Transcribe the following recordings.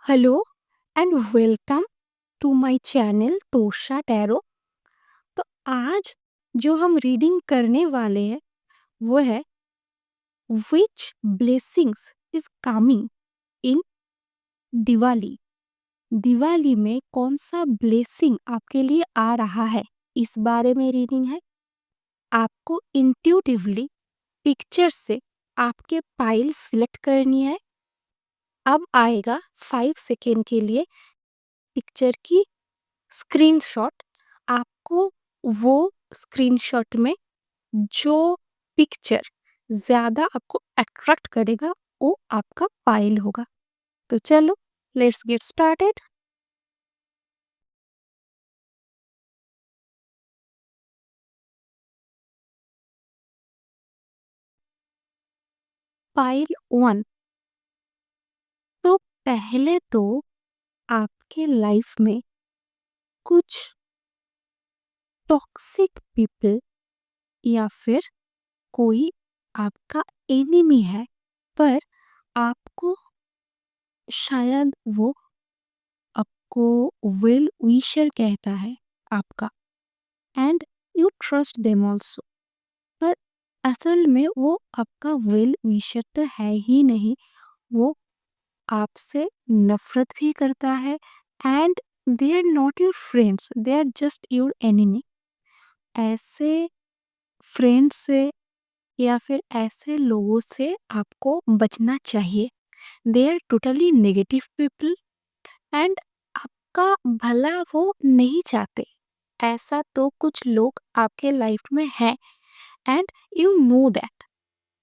Hello and welcome to my channel Tosha tarot. तो आज जो हम रीडिंग करने वाले हैं वो है which blessings is coming in Diwali. Diwali में कौन सा ब्लेसिंग आपके लिए आ रहा है, इस बारे में रीडिंग है। आपको इंट्यूटिवली पिक्चर से आपके पाइल सिलेक्ट करनी है। अब आएगा 5 सेकेंड के लिए पिक्चर की स्क्रीनशॉट। आपको वो स्क्रीनशॉट में जो पिक्चर ज्यादा आपको अट्रैक्ट करेगा वो आपका पाइल होगा। तो चलो, लेट्स गेट स्टार्टेड। पाइल 1। तो पहले तो आपके लाइफ में कुछ टॉक्सिक पीपल या फिर कोई आपका एनिमी है, पर आपको शायद वो आपको वेल विशर कहता है आपका, and you trust them also. पर असल में वो आपका वेल विशर तो है ही नहीं, वो आपसे नफरत भी करता है। And they are not your friends, they are just your enemy. ऐसे फ्रेंड्स से या फिर ऐसे लोगों से आपको बचना चाहिए। They are totally negative people and आपका भला वो नहीं चाहते। ऐसा तो कुछ लोग आपके लाइफ में है and you know that.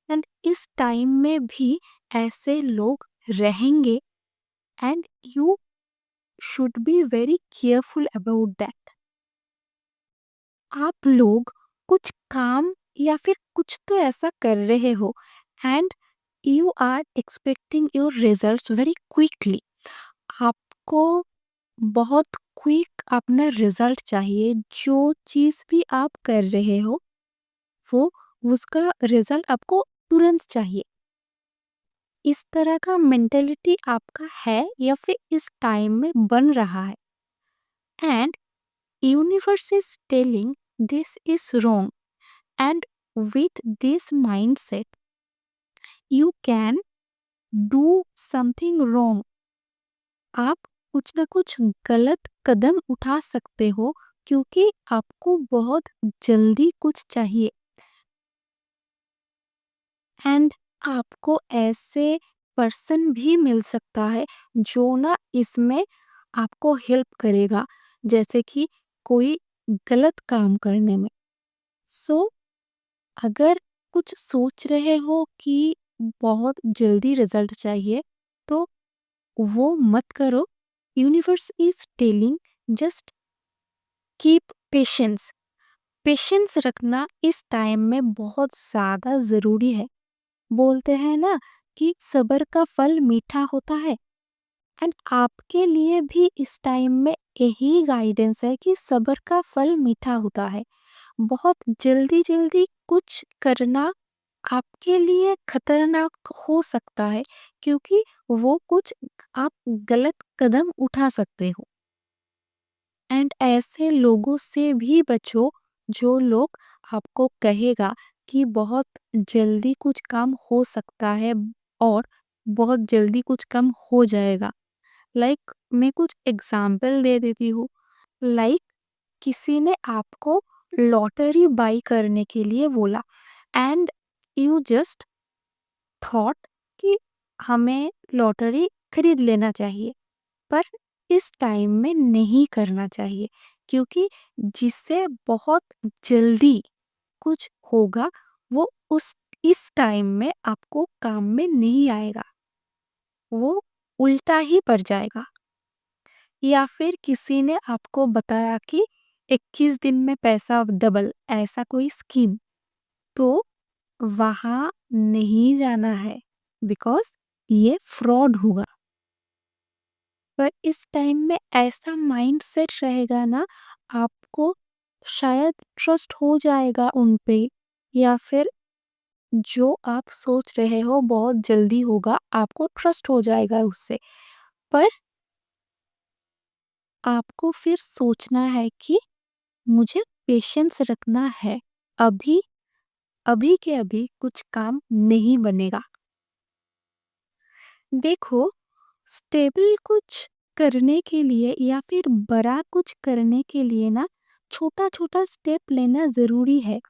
And इस टाइम में भी ऐसे लोग रहेंगे and you should be very careful about that. आप लोग कुछ काम या फिर कुछ तो ऐसा कर रहे हो and you are expecting your results very quickly. आपको बहुत क्विक अपना रिजल्ट चाहिए। जो चीज़ भी आप कर रहे हो वो उसका रिजल्ट आपको तुरंत चाहिए। इस तरह का मेंटेलिटी आपका है या फिर इस टाइम में बन रहा है, and universe is telling this is wrong. And with this mindset you can do something wrong. आप कुछ ना कुछ गलत कदम उठा सकते हो क्योंकि आपको बहुत जल्दी कुछ चाहिए। एंड आपको ऐसे पर्सन भी मिल सकता है जो ना इसमें आपको हेल्प करेगा, जैसे कि कोई गलत काम करने में। सो अगर कुछ सोच रहे हो कि बहुत जल्दी रिजल्ट चाहिए तो वो मत करो। Universe is telling just keep patience. Patience रखना इस टाइम में बहुत ज़्यादा ज़रूरी है। बोलते हैं ना कि सब्र का फल मीठा होता है, एंड आपके लिए भी इस टाइम में यही गाइडेंस है कि सब्र का फल मीठा होता है। बहुत जल्दी जल्दी कुछ करना आपके लिए खतरनाक हो सकता है क्योंकि वो कुछ आप गलत कदम उठा सकते हो। एंड ऐसे लोगों से भी बचो जो लोग आपको कहेगा कि बहुत जल्दी कुछ काम हो सकता है और बहुत जल्दी कुछ काम हो जाएगा। लाइक मैं कुछ एग्जाम्पल दे देती हूँ। लाइक किसी ने आपको लॉटरी बाई करने के लिए बोला एंड यू जस्ट थॉट कि हमें लॉटरी खरीद लेना चाहिए, पर इस टाइम में नहीं करना चाहिए क्योंकि जिससे बहुत जल्दी कुछ होगा वो उस इस टाइम में आपको काम में नहीं आएगा, वो उल्टा ही पड़ जाएगा। या फिर किसी ने आपको बताया कि 21 दिन में पैसा डबल, ऐसा कोई स्कीम, तो वहाँ नहीं जाना है बिकॉज ये फ्रॉड होगा। पर इस टाइम में ऐसा माइंडसेट रहेगा ना, आपको शायद ट्रस्ट हो जाएगा उन पे, या फिर जो आप सोच रहे हो बहुत जल्दी होगा आपको ट्रस्ट हो जाएगा उससे। पर आपको फिर सोचना है कि मुझे पेशेंस रखना है। अभी अभी के अभी कुछ काम नहीं बनेगा। देखो, स्टेबल कुछ करने के लिए या फिर बड़ा कुछ करने के लिए ना छोटा-छोटा स्टेप लेना ज़रूरी है।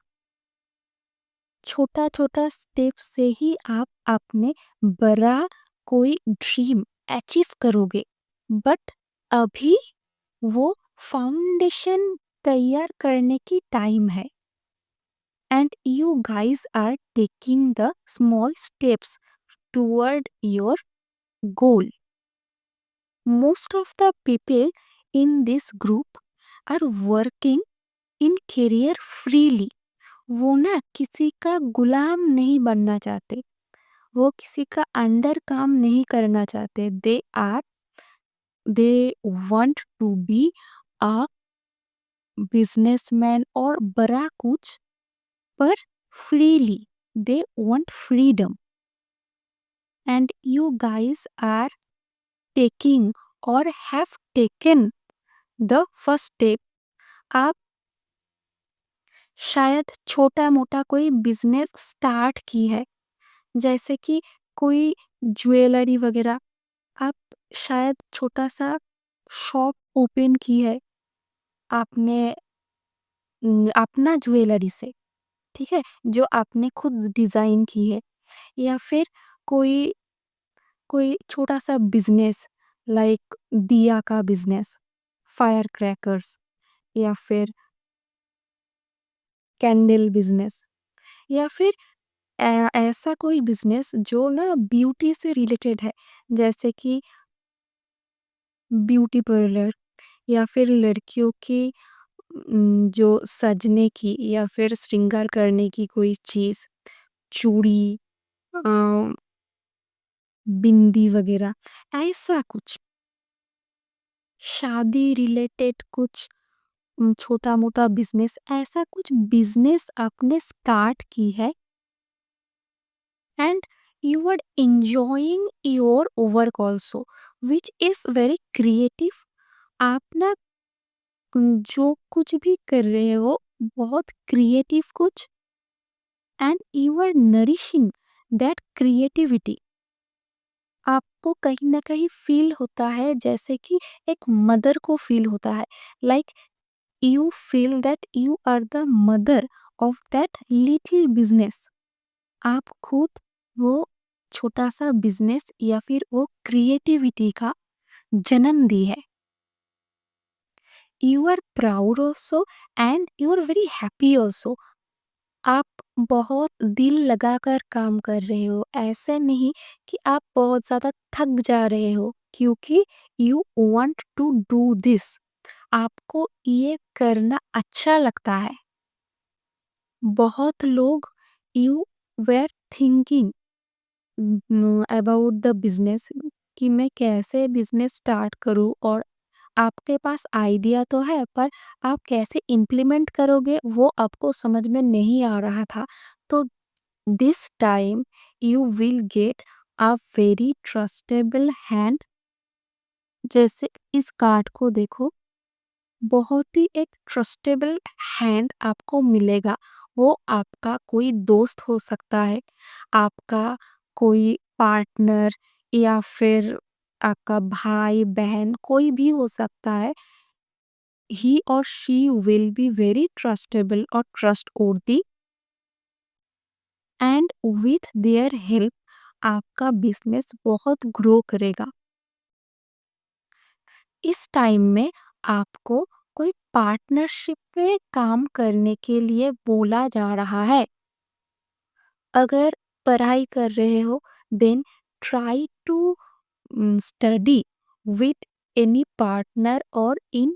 छोटा-छोटा स्टेप से ही आप अपने बड़ा कोई ड्रीम अचीव करोगे। बट अभी वो फाउंडेशन तैयार करने की टाइम है and you guys are taking the small steps toward your goal. Most of the people in this group are working in career freely. वो ना किसी का गुलाम नहीं बनना चाहते, वो किसी का अंडर काम नहीं करना चाहते। They want to be a businessman और बड़ा कुछ, पर freely. They want freedom and you guys are taking or have taken the first step। आप शायद छोटा मोटा कोई बिजनेस स्टार्ट की है, जैसे कि कोई ज्वेलरी वगैरह। आप शायद छोटा सा शॉप ओपन की है आपने, अपना ज्वेलरी से, ठीक है, जो आपने खुद डिजाइन की है। या फिर कोई कोई छोटा सा बिजनेस, लाइक दिया का बिजनेस, फायर क्रैकर्स, या फिर कैंडल बिजनेस, या फिर ऐसा कोई बिजनेस जो ना ब्यूटी से रिलेटेड है, जैसे कि ब्यूटी पार्लर, या फिर लड़कियों की जो सजने की या फिर श्रृंगार करने की कोई चीज, चूड़ी, अ, बिंदी वगैरह, ऐसा कुछ शादी रिलेटेड कुछ छोटा मोटा बिजनेस, ऐसा कुछ बिजनेस आपने स्टार्ट की है and you are enjoying your work also, which is very creative। आप ना जो कुछ भी कर रहे हो बहुत क्रिएटिव कुछ, and you are nourishing that creativity. आपको कहीं ना कहीं फील होता है जैसे कि एक मदर को फील होता है, like you feel that you are the mother of that little business. आप खुद वो छोटा सा बिजनेस या फिर वो क्रिएटिविटी का जन्म दी है। You are proud also and you are very happy also. आप बहुत दिल लगाकर काम कर रहे हो, ऐसे नहीं कि आप बहुत ज्यादा थक जा रहे हो, क्योंकि you want to do this. आपको ये करना अच्छा लगता है। बहुत लोग you were thinking about the business कि मैं कैसे बिजनेस स्टार्ट करूं, और आपके पास आइडिया तो है पर आप कैसे इम्प्लीमेंट करोगे वो आपको समझ में नहीं आ रहा था। तो this time you will get a very trustable hand. जैसे इस कार्ड को देखो, बहुत ही एक ट्रस्टेबल हैंड आपको मिलेगा। वो आपका कोई दोस्त हो सकता है, आपका कोई पार्टनर, या फिर आपका भाई बहन, कोई भी हो सकता है। ही और she will be very trustable और trustworthy, and with their help आपका बिजनेस बहुत ग्रो करेगा। इस टाइम में आपको कोई पार्टनरशिप में काम करने के लिए बोला जा रहा है। अगर पढ़ाई कर रहे हो, then try to study with any partner or in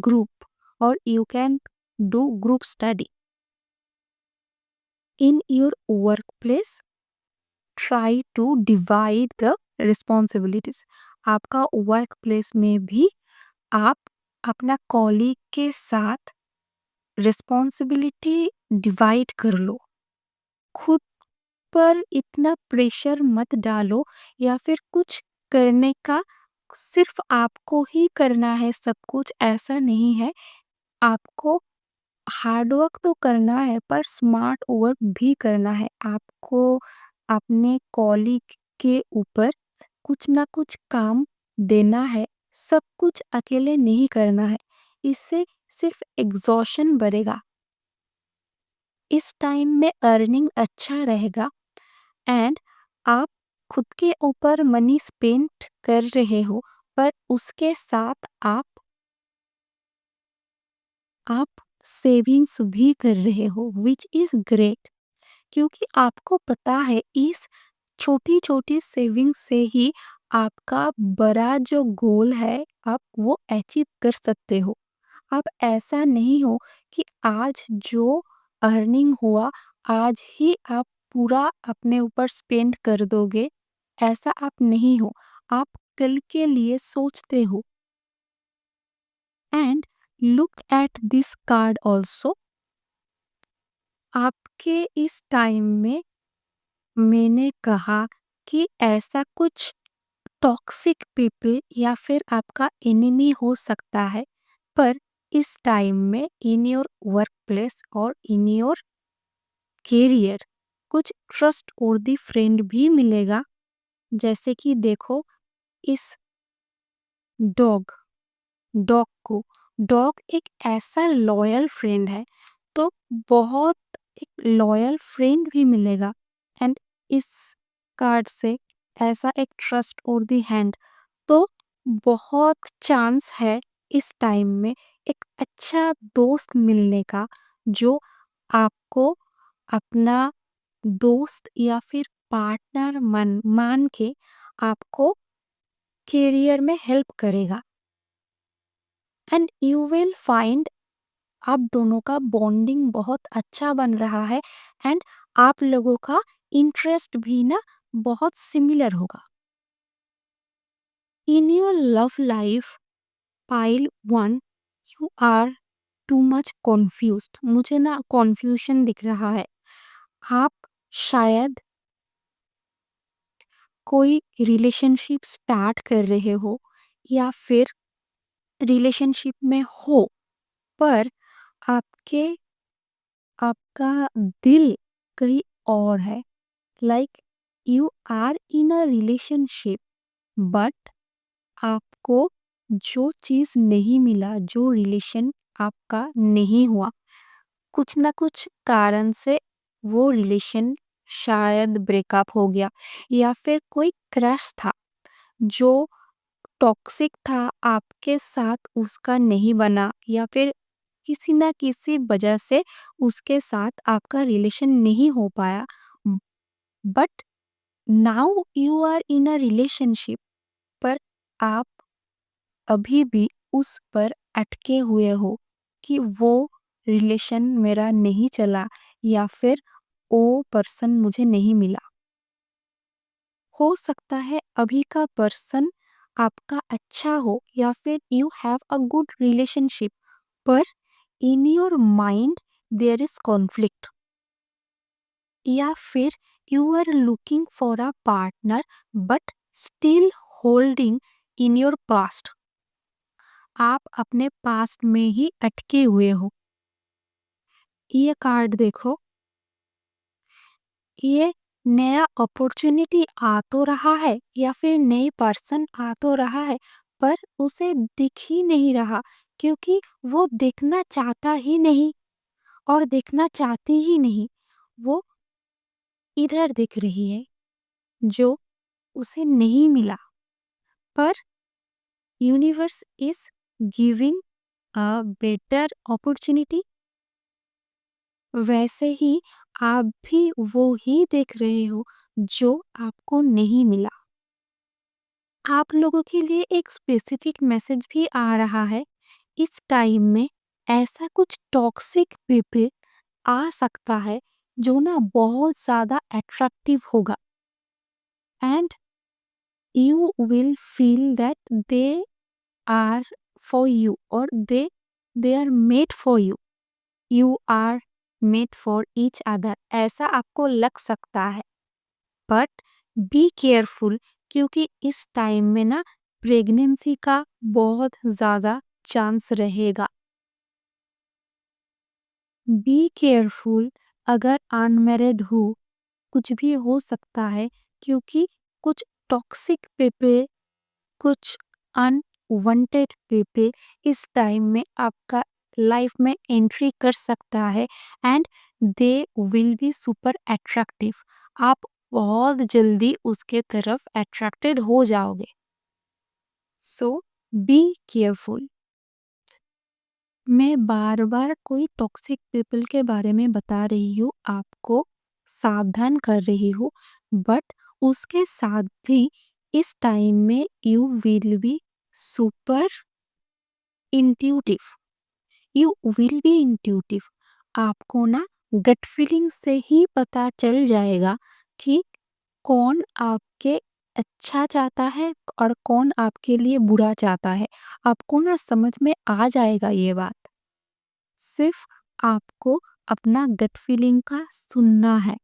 group, or you can do group study. In your workplace, try to divide the responsibilities। आपका वर्क प्लेस में भी आप अपना कॉलीग के साथ रिस्पॉन्सिबिलिटी डिवाइड कर लो। खुद पर इतना प्रेशर मत डालो, या फिर कुछ करने का सिर्फ आपको ही करना है सब कुछ ऐसा नहीं है। आपको हार्ड वर्क तो करना है पर स्मार्ट वर्क भी करना है। आपको अपने कॉलीग के ऊपर कुछ ना कुछ काम देना है। सब कुछ अकेले नहीं करना है। इससे सिर्फ एग्ज़ॉशन बढ़ेगा। इस टाइम में अर्निंग अच्छा रहेगा एंड आप खुद के ऊपर मनी स्पेंड कर रहे हो पर उसके साथ आप सेविंग्स भी कर रहे हो विच इज़ ग्रेट। क्योंकि आपको पता है इस छोटी-छोटी सेविंग से ही आपका बड़ा जो गोल है आप वो अचीव कर सकते हो। अब ऐसा नहीं हो कि आज जो अर्निंग हुआ आज ही आप पूरा अपने ऊपर स्पेंड कर दोगे, ऐसा आप नहीं हो। आप कल के लिए सोचते हो। And look at this card also. आपके इस टाइम में मैंने कहा कि ऐसा कुछ टॉक्सिक पीपल या फिर आपका एनिमी हो सकता है पर इस टाइम में इन योर वर्क प्लेस और इन योर कैरियर कुछ ट्रस्ट वर्दी फ्रेंड भी मिलेगा। जैसे कि देखो इस डॉग डॉग को डॉग एक ऐसा लॉयल फ्रेंड है तो बहुत एक लॉयल फ्रेंड भी मिलेगा। एंड इस कार्ड से ऐसा एक ट्रस्ट और दी हैंड तो बहुत चांस है इस टाइम में एक अच्छा दोस्त मिलने का जो आपको अपना दोस्त या फिर पार्टनर मान के आपको करियर में हेल्प करेगा। एंड यू विल फाइंड आप दोनों का बॉन्डिंग बहुत अच्छा बन रहा है एंड आप लोगों का इंटरेस्ट भी ना बहुत सिमिलर होगा। In your love life pile one you are too much confused. मुझे ना कॉन्फ्यूजन दिख रहा है। आप शायद कोई रिलेशनशिप स्टार्ट कर रहे हो या फिर रिलेशनशिप में हो पर आपके आपका दिल कहीं और है। Like you are in a relationship but आपको जो चीज़ नहीं मिला जो रिलेशन आपका नहीं हुआ कुछ ना कुछ कारण से वो रिलेशन शायद ब्रेकअप हो गया या फिर कोई क्रश था जो टॉक्सिक था आपके साथ उसका नहीं बना या फिर किसी ना किसी वजह से उसके साथ आपका रिलेशन नहीं हो पाया। But now you are in a relationship पर आप अभी भी उस पर अटके हुए हो कि वो रिलेशन मेरा नहीं चला या फिर वो पर्सन मुझे नहीं मिला। हो सकता है अभी का पर्सन आपका अच्छा हो या फिर you have a good relationship पर in your mind there is conflict या फिर you are looking for a partner but still holding in your past. आप अपने पास्ट में ही अटके हुए हो। ये कार्ड देखो। ये नया अपॉर्चुनिटी आ तो रहा है या फिर नई पर्सन आ तो रहा है पर उसे दिख ही नहीं रहा क्योंकि वो देखना चाहता ही नहीं और देखना चाहती ही नहीं। वो इधर दिख रही है जो उसे नहीं मिला पर universe is giving a better opportunity. वैसे ही आप भी वो ही देख रहे हो जो आपको नहीं मिला। आप लोगों के लिए एक स्पेसिफिक मैसेज भी आ रहा है। इस टाइम में ऐसा कुछ टॉक्सिक पीपल आ सकता है जो ना बहुत ज़्यादा अट्रैक्टिव होगा and you will feel that they are for you और they are made for you. You are made for each other ऐसा आपको लग सकता है। बट बी केयरफुल क्योंकि इस टाइम में ना प्रेगनेंसी का बहुत ज़्यादा चांस रहेगा। बी केयरफुल, अगर अनमैरिड हो, कुछ भी हो सकता है, क्योंकि कुछ टॉक्सिक पीपल, कुछ अनवांटेड पीपल इस टाइम में आपका लाइफ में एंट्री कर सकता है, and they will be super attractive. आप बहुत जल्दी उसके तरफ अट्रैक्टेड हो जाओगे। सो बी केयरफुल। मैं बार बार कोई टॉक्सिक पीपल के बारे में बता रही हूँ, आपको सावधान कर रही हूँ, बट उसके साथ भी इस टाइम में you will be super intuitive. You will B intuitive. आपको ना गट फीलिंग से ही पता चल जाएगा कि कौन आपके अच्छा चाहता है और कौन आपके लिए बुरा चाहता है। आपको ना समझ में आ जाएगा ये बात। सिर्फ आपको अपना गट फीलिंग का सुनना है।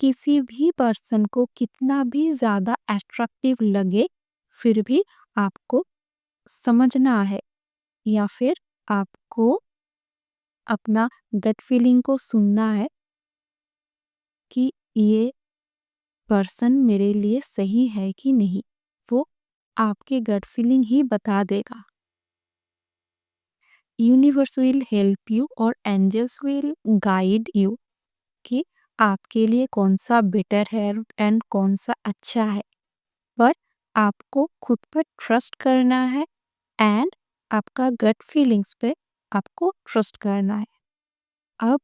किसी भी पर्सन को कितना भी ज़्यादा अट्रैक्टिव लगे, फिर भी आपको समझना है, या फिर आपको अपना गट फीलिंग को सुनना है कि ये पर्सन मेरे लिए सही है कि नहीं। वो आपके गट फीलिंग ही बता देगा। यूनिवर्स विल हेल्प यू और एंजल्स विल गाइड यू कि आपके लिए कौन सा बेटर है एंड कौन सा अच्छा है। पर आपको खुद पर ट्रस्ट करना है, एंड आपका गट फीलिंग्स पे आपको ट्रस्ट करना है। अब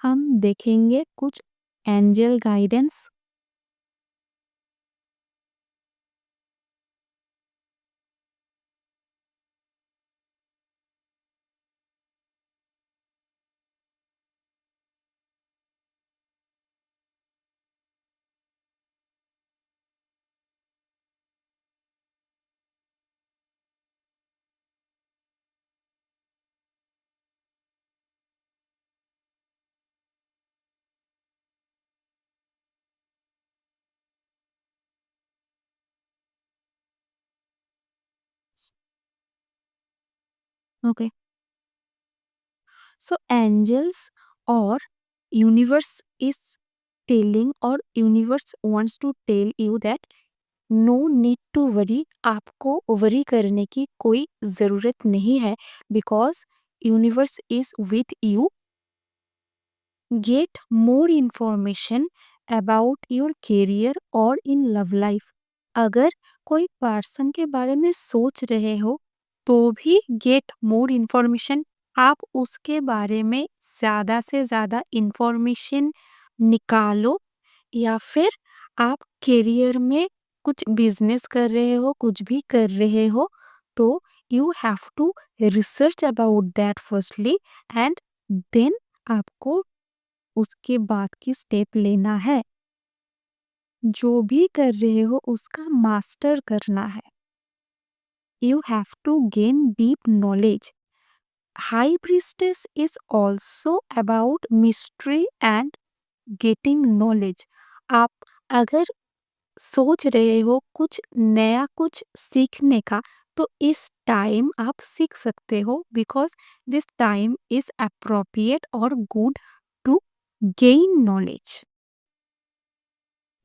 हम देखेंगे कुछ angel guidance. Okay, so angels और यूनिवर्स इज टेलिंग, और universe wants to tell you that no need to worry. आपको वरी करने की कोई ज़रूरत नहीं है, because universe is with you. Get more information about your career और इन लव लाइफ। अगर कोई पर्सन के बारे में सोच रहे हो, तो भी गेट मोर इन्फॉर्मेशन। आप उसके बारे में ज़्यादा से ज़्यादा इन्फॉर्मेशन निकालो, या फिर आप करियर में कुछ बिजनेस कर रहे हो, कुछ भी कर रहे हो, तो you have to research about that firstly, and then आपको उसके बाद की स्टेप लेना है। जो भी कर रहे हो उसका मास्टर करना है। You have to gain deep knowledge. High priestess is also about mystery and getting knowledge. आप अगर सोच रहे हो कुछ नया कुछ सीखने का, तो इस टाइम आप सीख सकते हो, because this time is appropriate और good to gain knowledge.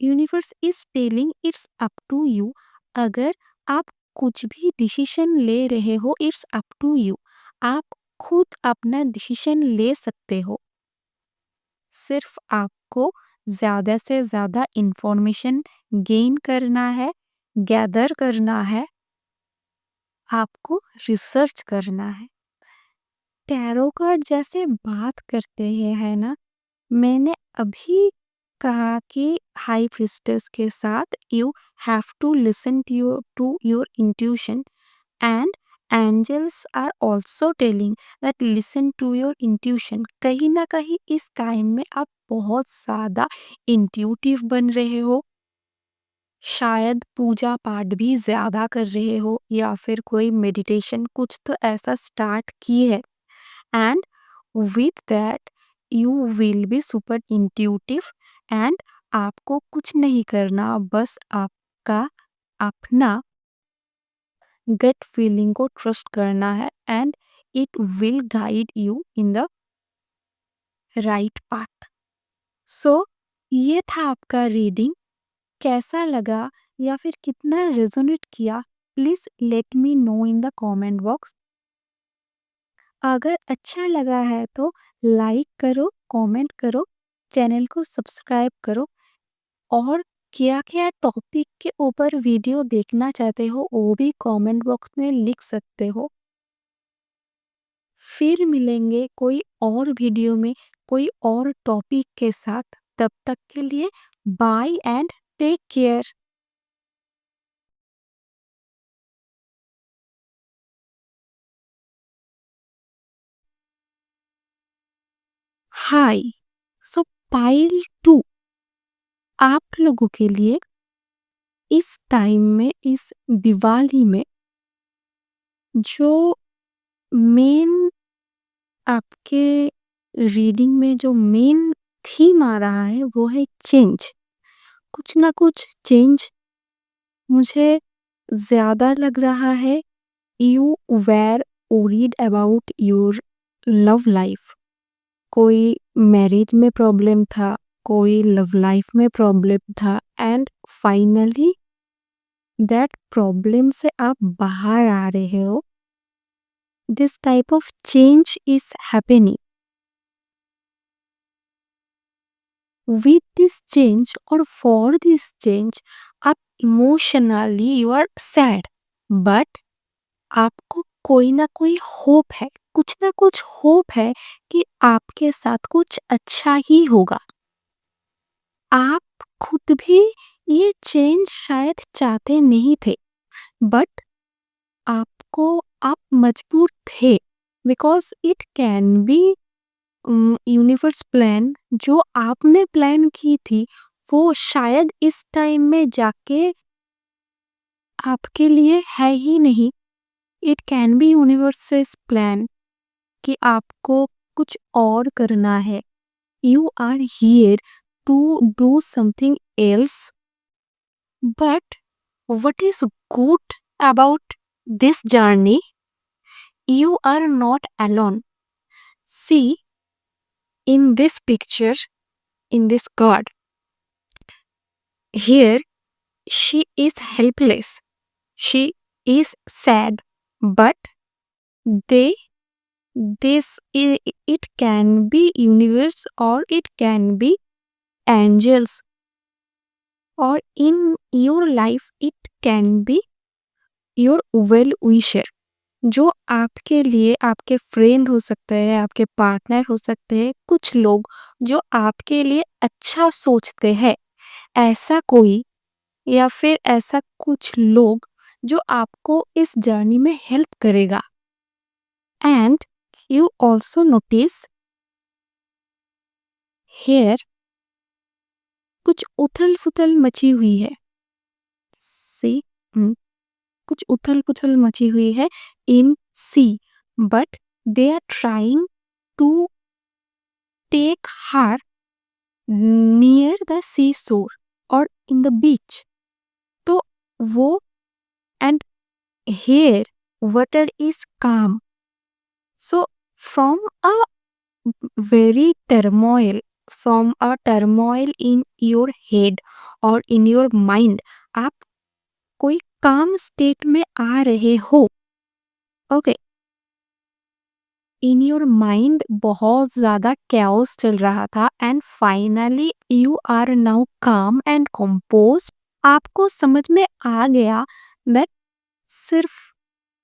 Universe is telling it's up to you. अगर आप कुछ भी डिसीजन ले रहे हो, इट्स अप टू यू। आप खुद अपना डिसीजन ले सकते हो। सिर्फ आपको ज़्यादा से ज़्यादा इंफॉर्मेशन गेन करना है, गैदर करना है, आपको रिसर्च करना है। टैरो कार्ड जैसे बात करते हैं, है ना। मैंने अभी कहा कि हाई प्रीस्टेस के साथ you have to listen to your intuition, and angels are also telling that listen to your intuition. कहीं ना कहीं इस टाइम में आप बहुत ज़्यादा इंट्यूटिव बन रहे हो। शायद पूजा पाठ भी ज़्यादा कर रहे हो, या फिर कोई मेडिटेशन कुछ तो ऐसा स्टार्ट की है, and with that you will be super intuitive, and आपको कुछ नहीं करना, बस आपका अपना गट फीलिंग को ट्रस्ट करना है and it will guide you in the right path. So ये था आपका रीडिंग। कैसा लगा या फिर कितना रेजोनेट किया, please let me know in the comment box. अगर अच्छा लगा है तो लाइक करो, कमेंट करो, चैनल को सब्सक्राइब करो, और क्या-क्या टॉपिक के ऊपर वीडियो देखना चाहते हो वो भी कमेंट बॉक्स में लिख सकते हो। फिर मिलेंगे कोई और वीडियो में कोई और टॉपिक के साथ। तब तक के लिए bye and take care. Hi. So pile 2 आप लोगों के लिए इस टाइम में, इस दिवाली में, जो मेन आपके रीडिंग में जो मेन थीम आ रहा है वो है चेंज। कुछ ना कुछ चेंज मुझे ज्यादा लग रहा है। You were worried about your love life. कोई मैरिज में प्रॉब्लम था, कोई लव लाइफ में प्रॉब्लम था, एंड फाइनली दैट प्रॉब्लम से आप बाहर आ रहे हो। This type of change is happening. With this change और फॉर दिस चेंज आप emotionally you are sad, but आपको कोई ना कोई होप है, कुछ ना कुछ होप है कि आपके साथ कुछ अच्छा ही होगा। आप खुद भी ये चेंज शायद चाहते नहीं थे, बट आपको आप मजबूर थे, because it can B universe plan. जो आपने प्लान की थी वो शायद इस टाइम में जाके आपके लिए है ही नहीं। It can be universe's plan कि आपको कुछ और करना है। You are here to do something else, but what is good about this journey? You are not alone. See, in this picture, in this card, here she is helpless. She is sad, but they it can be universe or it can be angels, or in your life it can be your well wisher, जो आपके लिए आपके friend हो सकते हैं, आपके partner हो सकते हैं, कुछ लोग जो आपके लिए अच्छा सोचते हैं। ऐसा कोई या फिर ऐसा कुछ लोग जो आपको इस जर्नी में हेल्प करेगा। And you also notice here कुछ उथल फुथल मची हुई है। सी, कुछ उथल पुथल मची हुई है in sea, but they are trying to take her near the sea shore और इन द बीच। तो वो एंड हेयर वाटर इज काम। So from a very turmoil, from a turmoil in your head और इन your mind, आप कोई काम state में आ रहे हो। ओके, इन योर माइंड बहुत ज्यादा कैओस चल रहा था, and finally you are now calm and compose. आपको समझ में आ गया दैट सिर्फ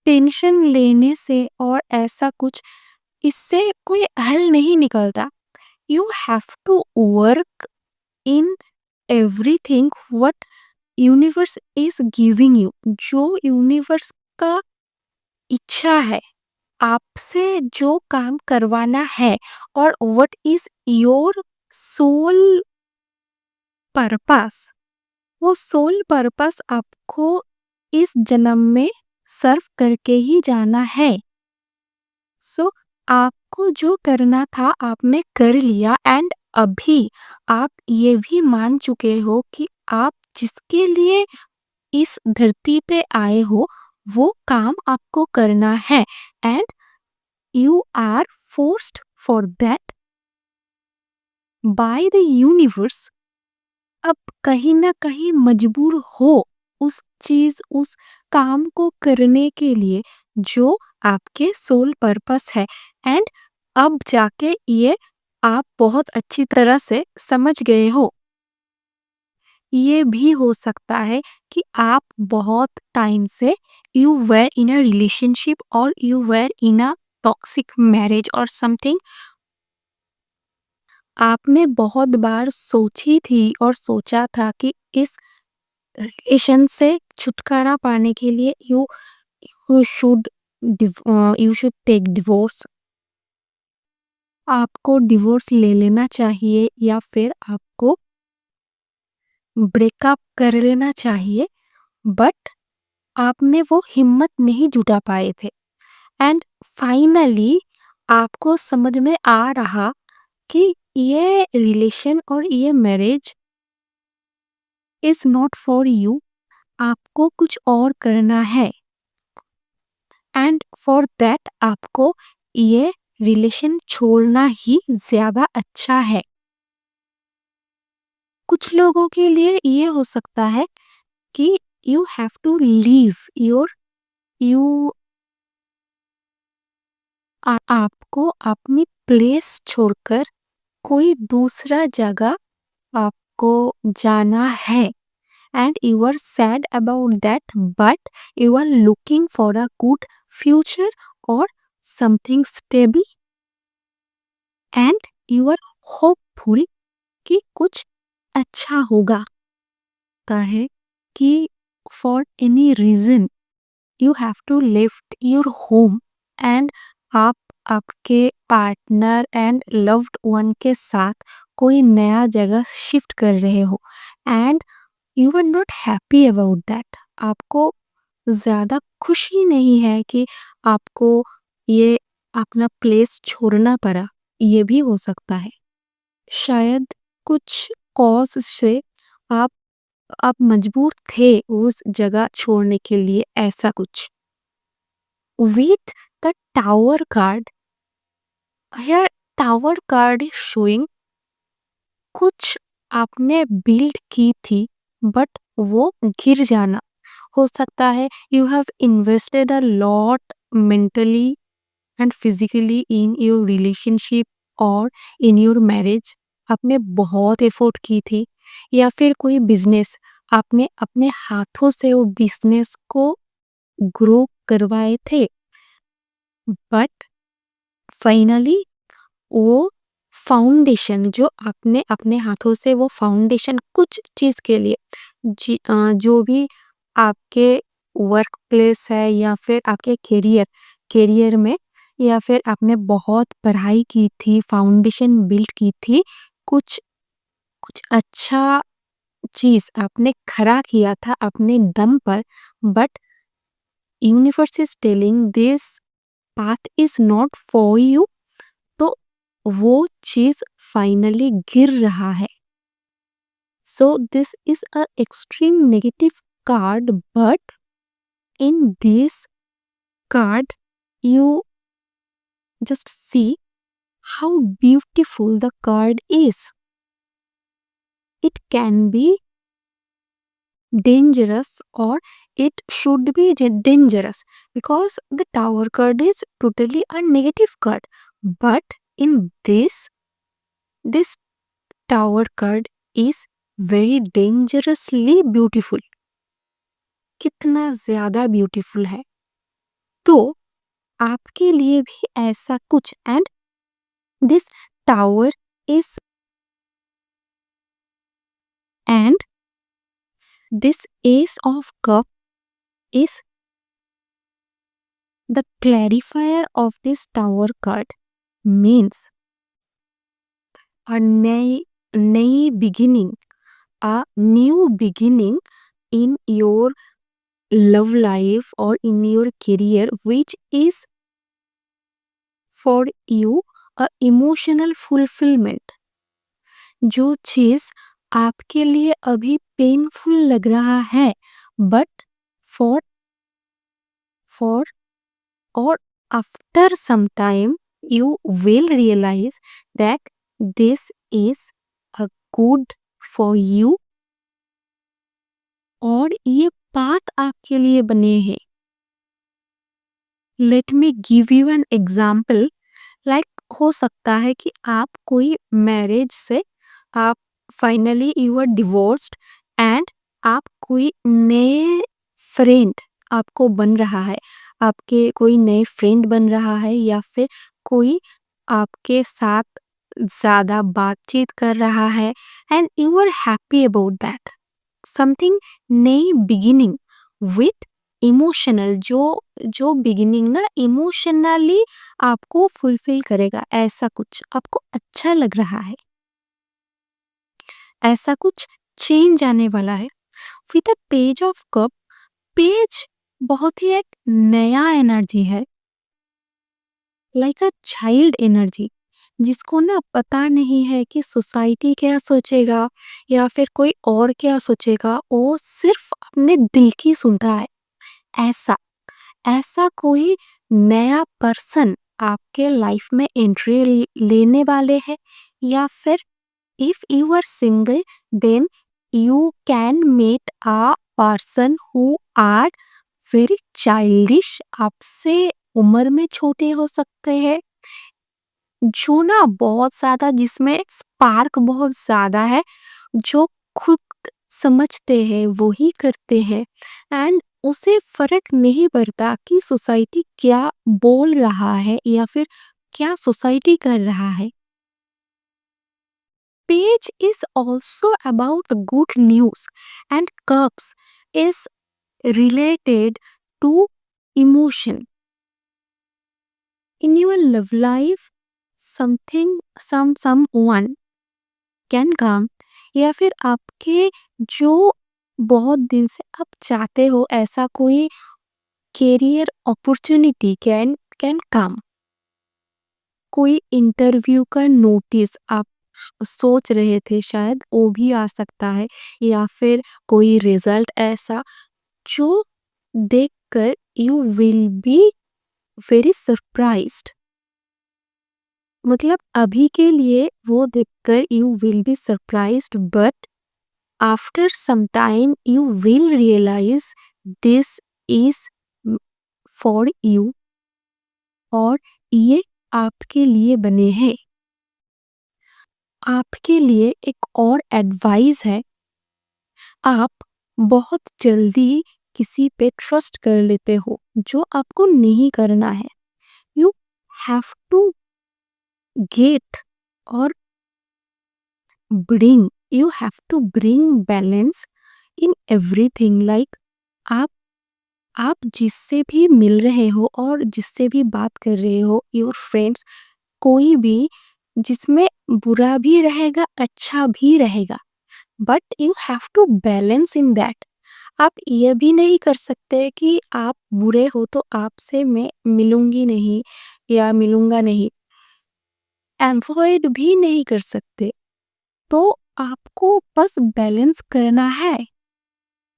टेंशन लेने से और ऐसा कुछ, इससे कोई हल नहीं निकलता। You have to work in everything what universe is giving you. जो यूनिवर्स का इच्छा है आपसे, जो काम करवाना है, और what is your soul purpose, वो सोल पर्पस आपको इस जन्म में सर्व करके ही जाना है। सो आपको जो करना था आपने कर लिया, एंड अभी आप ये भी मान चुके हो कि आप जिसके लिए इस धरती पे आए हो वो काम आपको करना है and you are forced for that by the universe. अब कहीं ना कहीं मजबूर हो उस काम को करने के लिए जो आपके सोल पर्पस है। एंड अब जाके ये आप बहुत अच्छी तरह से समझ गए हो। ये भी हो सकता है कि आप बहुत टाइम से you were in a relationship और you were in a toxic marriage और समथिंग। आपने बहुत बार सोची थी और सोचा था कि इस रिलेशन से छुटकारा पाने के लिए you should you should take divorce. आपको डिवोर्स ले लेना चाहिए या फिर आपको ब्रेकअप कर लेना चाहिए, बट आपने वो हिम्मत नहीं जुटा पाए थे। एंड फाइनली आपको समझ में आ रहा कि ये रिलेशन और ये marriage is not for you. आपको कुछ और करना है एंड फॉर दैट आपको ये रिलेशन छोड़ना ही ज्यादा अच्छा है। कुछ लोगों के लिए ये हो सकता है कि you have to leave your you आपको अपनी प्लेस छोड़कर कोई दूसरा जगह आपको जाना है and you are sad about that, but you are looking for a good future और something stable and you are hopeful कि कुछ अच्छा होगा। का है कि for any reason you have to lift your home and आप आपके पार्टनर एंड लव्ड वन के साथ कोई नया जगह शिफ्ट कर रहे हो and you are not happy about that. आपको ज्यादा खुशी नहीं है कि आपको ये अपना प्लेस छोड़ना पड़ा। ये भी हो सकता है शायद कुछ कॉज से आप आप मजबूर थे उस जगह छोड़ने के लिए, ऐसा कुछ। With the tower card, here tower card is showing कुछ आपने बिल्ड की थी बट वो गिर जाना। हो सकता है you have invested a lot mentally and physically in your relationship और इन योर मैरिज। आपने बहुत एफर्ट की थी या फिर कोई बिजनेस आपने अपने हाथों से वो बिजनेस को ग्रो करवाए थे, बट फाइनली वो फाउंडेशन जो आपने अपने हाथों से वो फाउंडेशन कुछ चीज के लिए जो भी आपके वर्क प्लेस है या फिर आपके करियर में या फिर आपने बहुत पढ़ाई की थी, फाउंडेशन बिल्ड की थी, कुछ कुछ अच्छा चीज आपने खड़ा किया था अपने दम पर, but universe is telling this path is not for you. तो वो चीज फाइनली गिर रहा है। सो this is a extreme negative card, but in this card you just see how beautiful the card is. It can be dangerous or it should be dangerous because the tower card is totally a negative card, but in this tower card is very dangerously beautiful। कितना ज्यादा beautiful है। तो आपके लिए भी ऐसा कुछ and this tower is and this S of cup is the clarifier of this tower card means a नई beginning, a new beginning in your love life or in your career, which is for you a emotional fulfillment। जो चीज आपके लिए अभी painful लग रहा है, but for for or after some time you will realize that this is a good for you और ये पाथ आपके लिए बने हैं. Let me give you an example. Like हो सकता है कि आप कोई मैरिज से आप finally you are divorced and आप कोई नए फ्रेंड आपको बन रहा है, आपके कोई नए फ्रेंड बन रहा है या फिर कोई आपके साथ ज़्यादा बातचीत कर रहा है and you are happy about that. Something नई बिगिनिंग विथ इमोशनल, जो जो बिगिनिंग ना इमोशनली आपको फुलफिल करेगा, ऐसा कुछ आपको अच्छा लग रहा है, ऐसा कुछ चेंज आने वाला है. With a page of cup, page बहुत ही एक नया एनर्जी है, लाइक अ चाइल्ड एनर्जी, जिसको ना पता नहीं है कि सोसाइटी क्या सोचेगा या फिर कोई और क्या सोचेगा, वो सिर्फ अपने दिल की सुनता है. ऐसा ऐसा कोई नया पर्सन आपके लाइफ में एंट्री लेने वाले हैं, या फिर if you are single then you can meet a person who are very childish, आपसे उम्र में छोटे हो सकते हैं, जो ना बहुत ज्यादा, जिसमें स्पार्क बहुत ज्यादा है, जो खुद समझते हैं वही करते हैं एंड उसे फर्क नहीं पड़ता कि सोसाइटी क्या बोल रहा है या फिर क्या सोसाइटी कर रहा है. Page is also about good news and cups is related to emotion. In your love life something someone can come, या फिर आपके जो बहुत दिन से आप चाहते हो ऐसा कोई career opportunity can can come. कोई इंटरव्यू का नोटिस आप सोच रहे थे शायद वो भी आ सकता है, या फिर कोई रिजल्ट ऐसा जो देखकर you will be very surprised. मतलब अभी के लिए वो देखकर you will be surprised, but after some time you will realise this is for you और ये आपके लिए बने हैं. आपके लिए एक और एडवाइस है, आप बहुत जल्दी किसी पे ट्रस्ट कर लेते हो जो आपको नहीं करना है. यू हैव टू गेट और you have to bring balance in everything. Like आप जिससे भी मिल रहे हो और जिससे भी बात कर रहे हो, योर फ्रेंड्स, कोई भी, जिसमें बुरा भी रहेगा अच्छा भी रहेगा, but you have to balance in that. आप ये भी नहीं कर सकते कि आप बुरे हो तो आपसे मैं मिलूंगी नहीं या मिलूंगा नहीं, अवॉइड भी नहीं कर सकते. तो आपको बस बैलेंस करना है.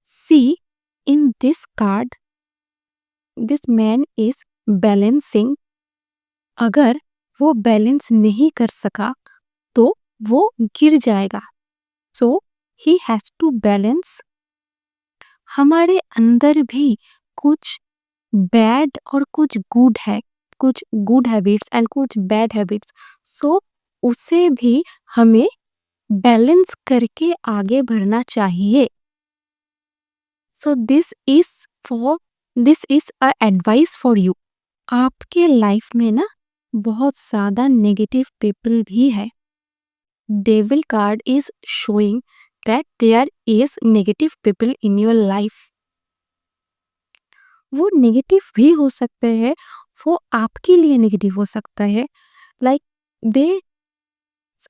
See in this card this man is balancing. अगर वो बैलेंस नहीं कर सका तो वो गिर जाएगा. सो ही हैज टू बैलेंस. हमारे अंदर भी कुछ बैड और कुछ गुड है, कुछ गुड हैबिट्स एंड कुछ बैड हैबिट्स. सो उसे भी हमें बैलेंस करके आगे बढ़ना चाहिए. So this is a advice for you. आपके लाइफ में ना बहुत ज्यादा नेगेटिव पीपल भी है. Devil card is showing that there is negative people in your life. वो नेगेटिव भी हो सकते हैं, वो आपके लिए नेगेटिव हो सकता है. लाइक दे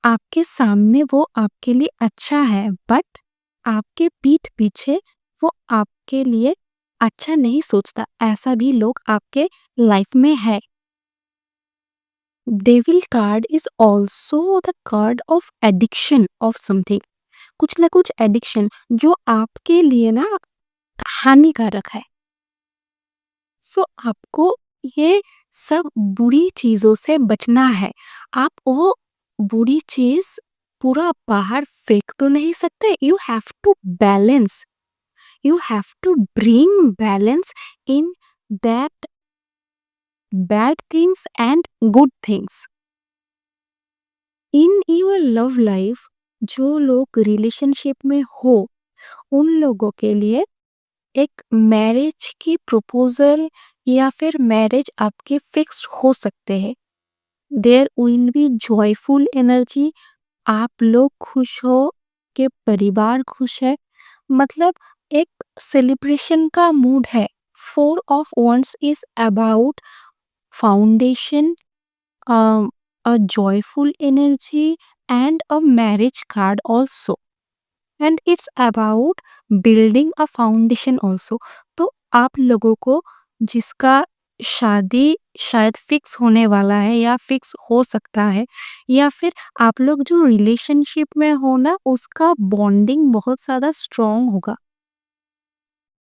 आपके सामने वो आपके लिए अच्छा है, बट आपके पीठ पीछे वो आपके लिए अच्छा नहीं सोचता. ऐसा भी लोग आपके लाइफ में है. Devil card is also the card of addiction of something. कुछ ना कुछ एडिक्शन जो आपके लिए ना हानिकारक है. सो आपको ये सब बुरी चीज़ों से बचना है। आप वो बुरी चीज़ पूरा बाहर फेंक तो नहीं सकते। You have to balance, you have to bring balance in that bad things and good things in your love life. जो लोग रिलेशनशिप में हो उन लोगों के लिए एक मैरिज की प्रपोजल या फिर मैरिज आपके फिक्स हो सकते हैं। There will be joyful energy. आप लोग खुश हो कि परिवार खुश है, मतलब एक सेलिब्रेशन का मूड है। Four of wands is about foundation, a joyful energy and a marriage card also, and it's about building a foundation also। तो आप लोगों को जिसका शादी शायद फिक्स होने वाला है या फिक्स हो सकता है, या फिर आप लोग जो रिलेशनशिप में हो ना उसका बॉन्डिंग बहुत ज़्यादा स्ट्रॉन्ग होगा।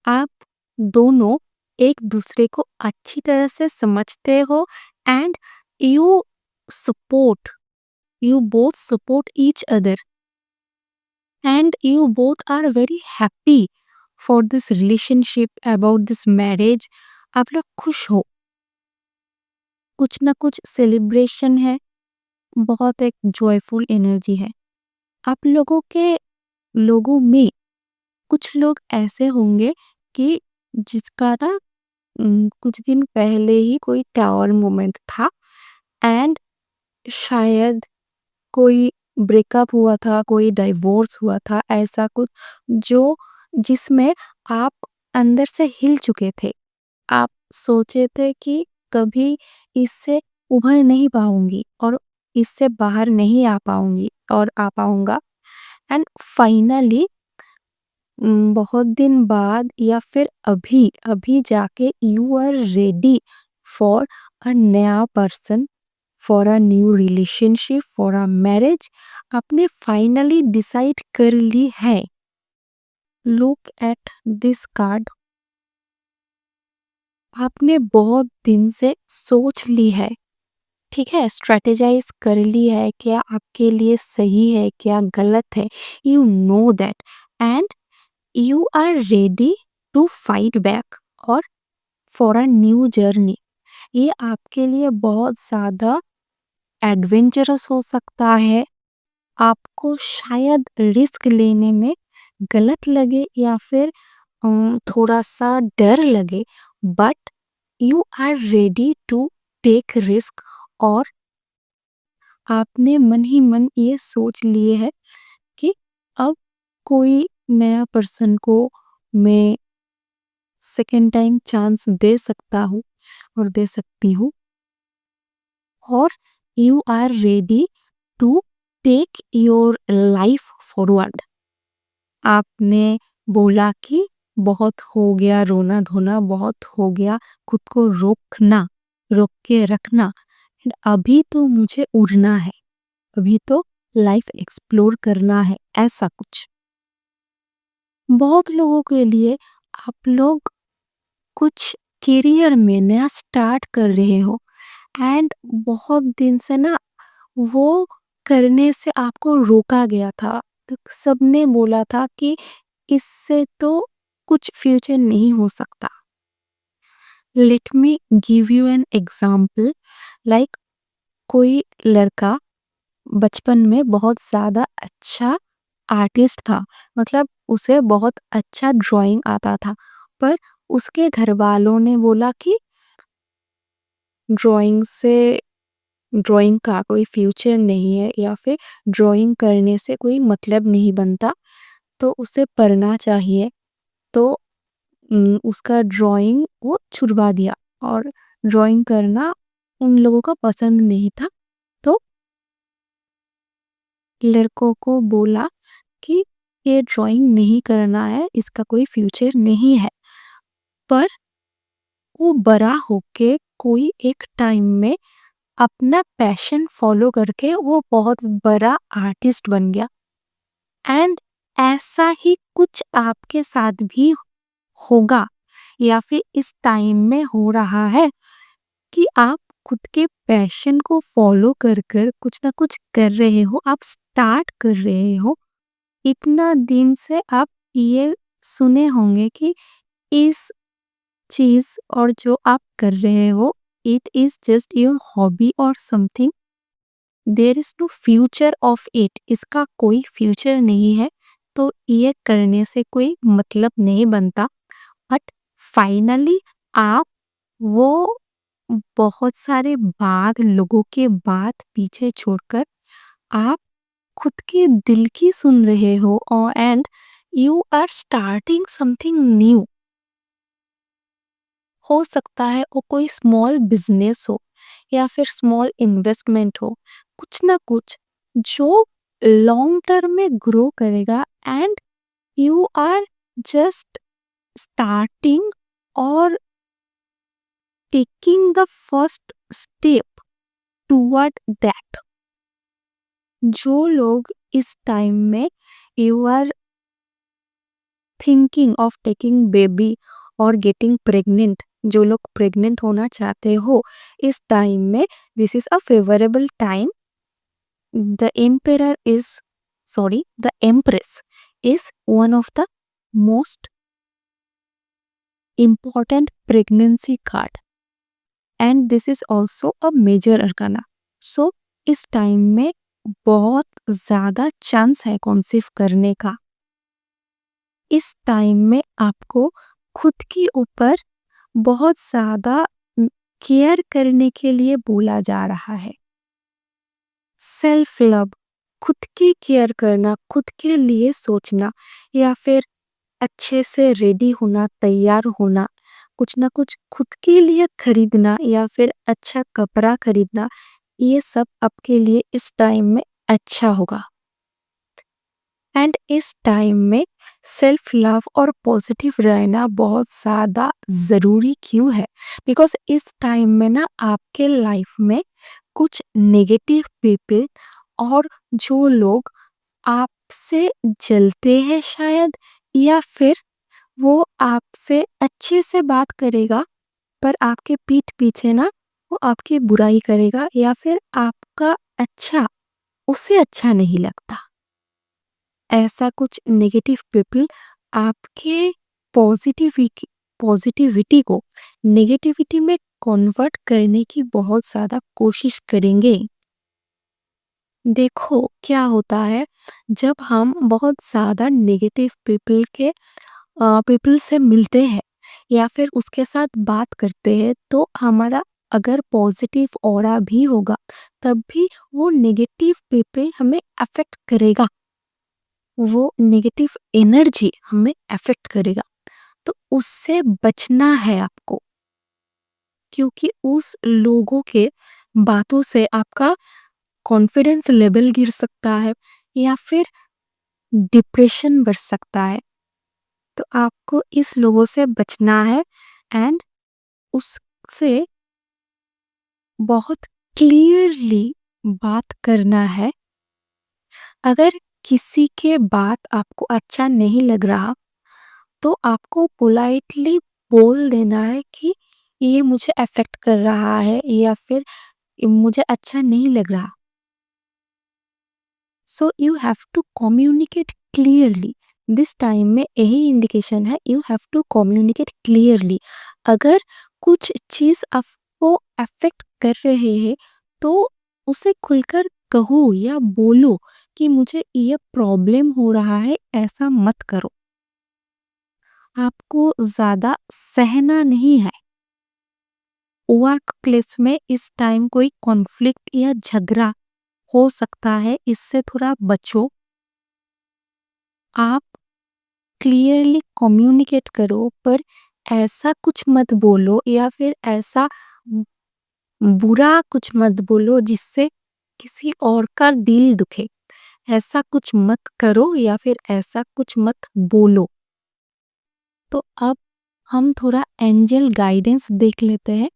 आप दोनों एक दूसरे को अच्छी तरह से समझते हो and you support, you both support each other and you both are very happy for this relationship, about this marriage। आप लोग खुश हो, कुछ ना कुछ सेलिब्रेशन है, बहुत एक जॉयफुल एनर्जी है। आप लोगों में कुछ लोग ऐसे होंगे कि जिसका ना कुछ दिन पहले ही कोई टावर मोमेंट था एंड शायद कोई ब्रेकअप हुआ था, कोई डाइवोर्स हुआ था, ऐसा कुछ जो जिसमें आप अंदर से हिल चुके थे। आप सोचे थे कि कभी इससे उभर नहीं पाऊँगी और इससे बाहर नहीं आ पाऊँगी और आ पाऊँगा, एंड फाइनली बहुत दिन बाद या फिर अभी अभी जाके you are ready for a नया person, for a new relationship, for a marriage. आपने फाइनली डिसाइड कर ली है। Look at this card. आपने बहुत दिन से सोच ली है, ठीक है, स्ट्रेटेजाइज कर ली है क्या आपके लिए सही है क्या गलत है। You know that and you are ready to fight back और फॉर अ न्यू जर्नी। ये आपके लिए बहुत ज़्यादा एडवेंचरस हो सकता है। आपको शायद रिस्क लेने में गलत लगे या फिर थोड़ा सा डर लगे, but you are ready to take risk और आपने मन ही मन ये सोच लिए है कि अब कोई नया पर्सन को मैं सेकेंड टाइम चांस दे सकता हूँ और दे सकती हूँ, और you are ready to take your life forward. आपने बोला कि बहुत हो गया रोना धोना, बहुत हो गया, खुद को रोक के रखना, and अभी तो मुझे उड़ना है, अभी तो लाइफ एक्सप्लोर करना है, ऐसा कुछ। बहुत लोगों के लिए आप लोग कुछ करियर में नया स्टार्ट कर रहे हो एंड बहुत दिन से ना वो करने से आपको रोका गया था। तो सबने बोला था कि इससे तो कुछ फ्यूचर नहीं हो सकता। Late me give you an example. Like कोई लड़का बचपन में बहुत ज़्यादा अच्छा आर्टिस्ट था, मतलब उसे बहुत अच्छा ड्राइंग आता था, पर उसके घर वालों ने बोला कि ड्राइंग से ड्राइंग का कोई फ्यूचर नहीं है या फिर ड्राइंग करने से कोई मतलब नहीं बनता, तो उसे पढ़ना चाहिए। तो उसका ड्राइंग वो छुड़वा दिया और ड्राइंग करना उन लोगों का पसंद नहीं था। तो लड़कों को बोला कि ये ड्राइंग नहीं करना है, इसका कोई फ्यूचर नहीं है। पर वो बड़ा होके कोई एक टाइम में अपना पैशन फॉलो करके वो बहुत बड़ा आर्टिस्ट बन गया, एंड ऐसा ही कुछ आपके साथ भी होगा। या फिर इस टाइम में हो रहा है कि आप खुद के पैशन को फॉलो कर कर कुछ ना कुछ कर रहे हो, आप स्टार्ट कर रहे हो। इतना दिन से आप ये सुने होंगे कि इस चीज और जो आप कर रहे हो, it is just your hobby और something, there is no future of it, इसका कोई फ्यूचर नहीं है, तो ये करने से कोई मतलब नहीं बनता। बट फाइनली आप वो बहुत सारे बाद लोगों के बात पीछे छोड़कर आप खुद के दिल की सुन रहे हो और and you are starting something new. हो सकता है वो कोई स्मॉल बिजनेस हो या फिर स्मॉल इन्वेस्टमेंट हो, कुछ ना कुछ जो लॉन्ग टर्म में ग्रो करेगा and you are just starting और taking the first step toward that. जो लोग इस टाइम में you are thinking of taking baby और गेटिंग प्रेग्नेंट, जो लोग प्रेग्नेंट होना चाहते हो इस टाइम में, this is a favourable time. The emperor is sorry the empress is one of the most important pregnancy card and this is also a major arcana. So इस time में बहुत ज्यादा चांस है कॉन्सीव करने का। इस टाइम में आपको खुद के ऊपर बहुत ज्यादा केयर करने के लिए बोला जा रहा है। सेल्फ लव, खुद की केयर करना, खुद के लिए सोचना या फिर अच्छे से रेडी होना, तैयार होना, कुछ ना कुछ खुद के लिए खरीदना या फिर अच्छा कपड़ा खरीदना, ये सब आपके लिए इस टाइम में अच्छा होगा। एंड इस टाइम में सेल्फ लव और पॉजिटिव रहना बहुत ज़्यादा ज़रूरी क्यों है? बिकॉज इस टाइम में ना आपके लाइफ में कुछ नेगेटिव पीपल और जो लोग आपसे जलते हैं शायद, या फिर वो आपसे अच्छे से बात करेगा पर आपके पीठ पीछे ना वो आपकी बुराई करेगा या फिर आपका अच्छा उसे अच्छा नहीं लगता। ऐसा कुछ नेगेटिव पीपल आपके पॉजिटिविटी पॉजिटिविटी को नेगेटिविटी में कन्वर्ट करने की बहुत ज़्यादा कोशिश करेंगे। देखो क्या होता है, जब हम बहुत ज़्यादा नेगेटिव पीपल से मिलते हैं या फिर उसके साथ बात करते हैं तो हमारा अगर पॉजिटिव ऑरा भी होगा तब भी वो नेगेटिव पीपल हमें अफेक्ट करेगा, वो नेगेटिव एनर्जी हमें अफेक्ट करेगा। तो उससे बचना है आपको, क्योंकि उस लोगों के बातों से आपका कॉन्फिडेंस लेवल गिर सकता है या फिर डिप्रेशन बढ़ सकता है। तो आपको इस लोगों से बचना है एंड उससे बहुत क्लियरली बात करना है। अगर किसी के बात आपको अच्छा नहीं लग रहा तो आपको पोलाइटली बोल देना है कि ये मुझे अफेक्ट कर रहा है या फिर मुझे अच्छा नहीं लग रहा। So you have to communicate clearly. This time में यही इंडिकेशन है, you have to communicate clearly. अगर कुछ चीज आपको अफेक्ट कर रहे हैं तो उसे खुलकर कहो या बोलो कि मुझे ये प्रॉब्लम हो रहा है, ऐसा मत करो। आपको ज्यादा सहना नहीं है। वर्क प्लेस में इस टाइम कोई कॉन्फ्लिक्ट या झगड़ा हो सकता है, इससे थोड़ा बचो। आप क्लियरली कम्युनिकेट करो पर ऐसा कुछ मत बोलो या फिर ऐसा बुरा कुछ मत बोलो जिससे किसी और का दिल दुखे। ऐसा कुछ मत करो या फिर ऐसा कुछ मत बोलो। तो अब हम थोड़ा एंजल गाइडेंस देख लेते हैं।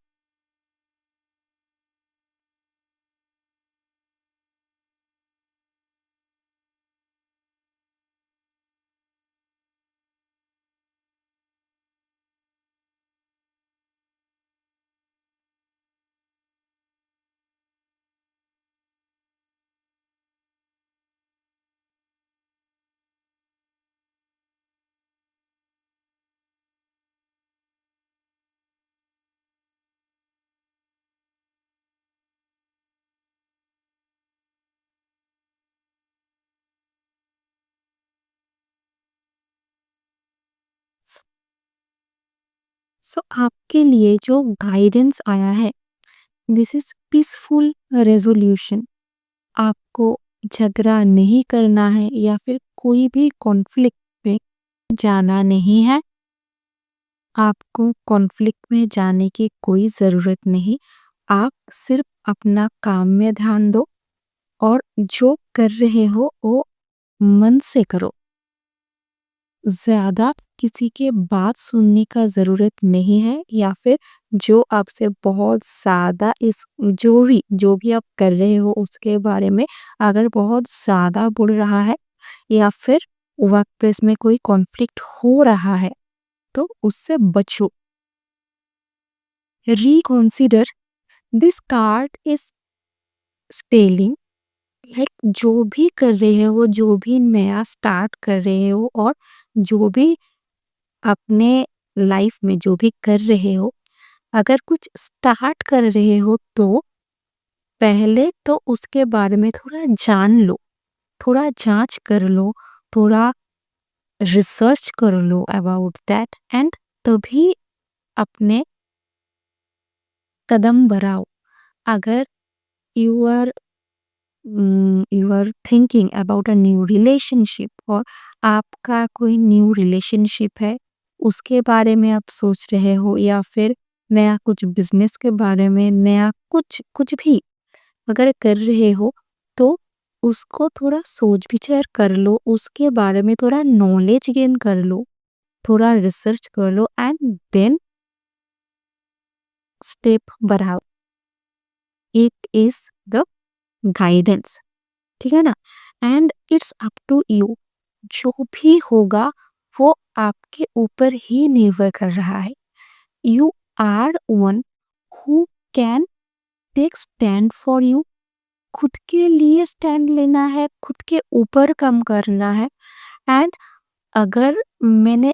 सो आपके लिए जो गाइडेंस आया है, दिस इज पीसफुल रेजोल्यूशन। आपको झगड़ा नहीं करना है या फिर कोई भी कॉन्फ्लिक्ट में जाना नहीं है। आपको कॉन्फ्लिक्ट में जाने की कोई ज़रूरत नहीं। आप सिर्फ अपना काम में ध्यान दो और जो कर रहे हो वो मन से करो। ज़्यादा किसी के बात सुनने का ज़रूरत नहीं है या फिर जो आपसे बहुत ज़्यादा इस जो भी आप कर रहे हो उसके बारे में अगर बहुत ज़्यादा बोल रहा है या फिर वर्क प्लेस में कोई कॉन्फ्लिक्ट हो रहा है तो उससे बचो। Reconsider this card is stalling like जो भी कर रहे हो, जो भी नया स्टार्ट कर रहे हो और जो भी अपने लाइफ में जो भी कर रहे हो, अगर कुछ स्टार्ट कर रहे हो तो पहले तो उसके बारे में थोड़ा जान लो, थोड़ा जांच कर लो, थोड़ा रिसर्च कर लो अबाउट दैट एंड तभी अपने कदम बढ़ाओ। अगर you are you are thinking about a new relationship और आपका कोई न्यू रिलेशनशिप है, उसके बारे में आप सोच रहे हो या फिर नया कुछ बिजनेस के बारे में नया कुछ कुछ भी अगर कर रहे हो तो उसको थोड़ा सोच विचार कर लो, उसके बारे में थोड़ा नॉलेज गेन कर लो, थोड़ा रिसर्च कर लो एंड देन स्टेप बढ़ाओ। इट इज द गाइडेंस, ठीक है ना? And it's up to you. जो भी होगा वो आपके ऊपर ही निर्भर कर रहा है। You are one who can take stand for you. खुद के लिए स्टैंड लेना है, खुद के ऊपर काम करना है। एंड अगर मैंने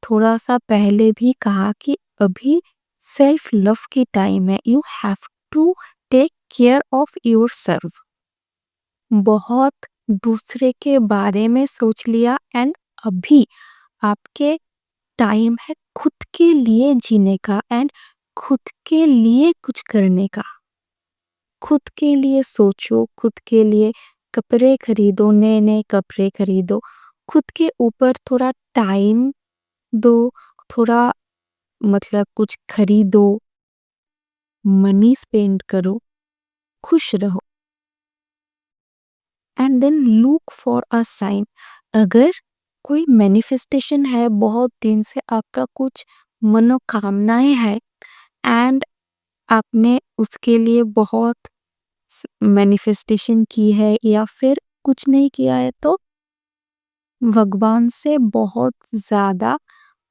थोड़ा सा पहले भी कहा कि अभी सेल्फ लव की टाइम है, you have to take care of yourself. बहुत दूसरे के बारे में सोच लिया एंड अभी आपके टाइम है खुद के लिए जीने का एंड खुद के लिए कुछ करने का। खुद के लिए सोचो, खुद के लिए कपड़े खरीदो, नए नए कपड़े खरीदो, खुद के ऊपर थोड़ा टाइम दो, थोड़ा मतलब कुछ खरीदो, मनी स्पेंड करो, खुश रहो and then look for a sign. अगर कोई मैनिफेस्टेशन है, बहुत दिन से आपका कुछ मनोकामनाएं है एंड आपने उसके लिए बहुत मैनिफेस्टेशन की है या फिर कुछ नहीं किया है तो भगवान से बहुत ज़्यादा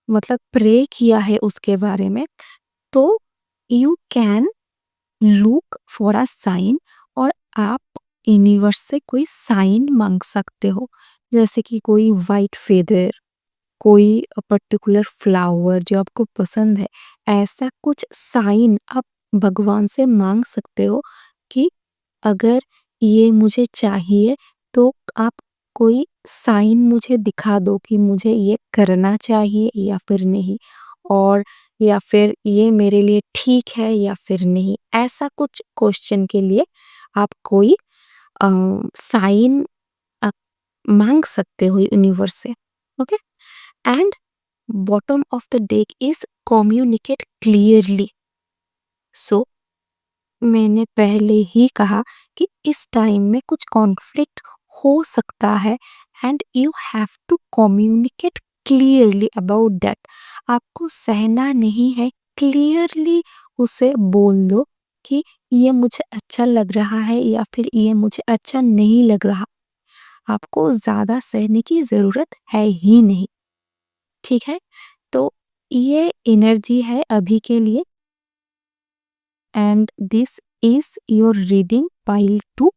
मतलब प्रे किया है उसके बारे में, तो you can look for a sign और आप यूनिवर्स से कोई साइन मांग सकते हो। जैसे कि कोई वाइट फेदर, कोई पर्टिकुलर फ्लावर जो आपको पसंद है, ऐसा कुछ साइन आप भगवान से मांग सकते हो कि अगर ये मुझे चाहिए तो आप कोई साइन मुझे दिखा दो कि मुझे ये करना चाहिए या फिर नहीं, और या फिर ये मेरे लिए ठीक है या फिर नहीं। ऐसा कुछ क्वेश्चन के लिए आप कोई साइन मांग सकते हो यूनिवर्स से। Okay and bottom of the deck is communicate clearly. So मैंने पहले ही कहा कि इस टाइम में कुछ कॉन्फ्लिक्ट हो सकता है and you have to communicate clearly about that. आपको सहना नहीं है, क्लियरली उसे बोल दो कि ये मुझे अच्छा लग रहा है या फिर ये मुझे अच्छा नहीं लग रहा। आपको ज़्यादा सहने की ज़रूरत है ही नहीं, ठीक है? तो ये एनर्जी है अभी के लिए and this is your reading pile 2।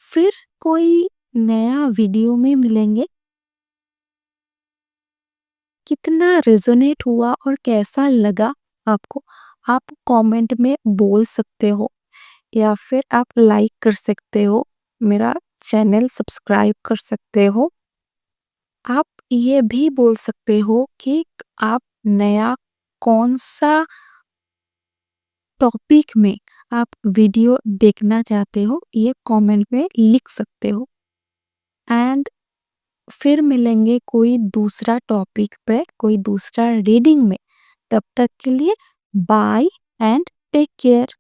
फिर कोई नया वीडियो में मिलेंगे। कितना रेजोनेट हुआ और कैसा लगा आपको, आप कमेंट में बोल सकते हो या फिर आप लाइक कर सकते हो, मेरा चैनल सब्सक्राइब कर सकते हो। आप ये भी बोल सकते हो कि आप नया कौन-सा टॉपिक में आप वीडियो देखना चाहते हो, ये कमेंट में लिख सकते हो। एंड फिर मिलेंगे कोई दूसरा टॉपिक पे, कोई दूसरा रीडिंग में। तब तक के लिए बाय एंड टेक केयर।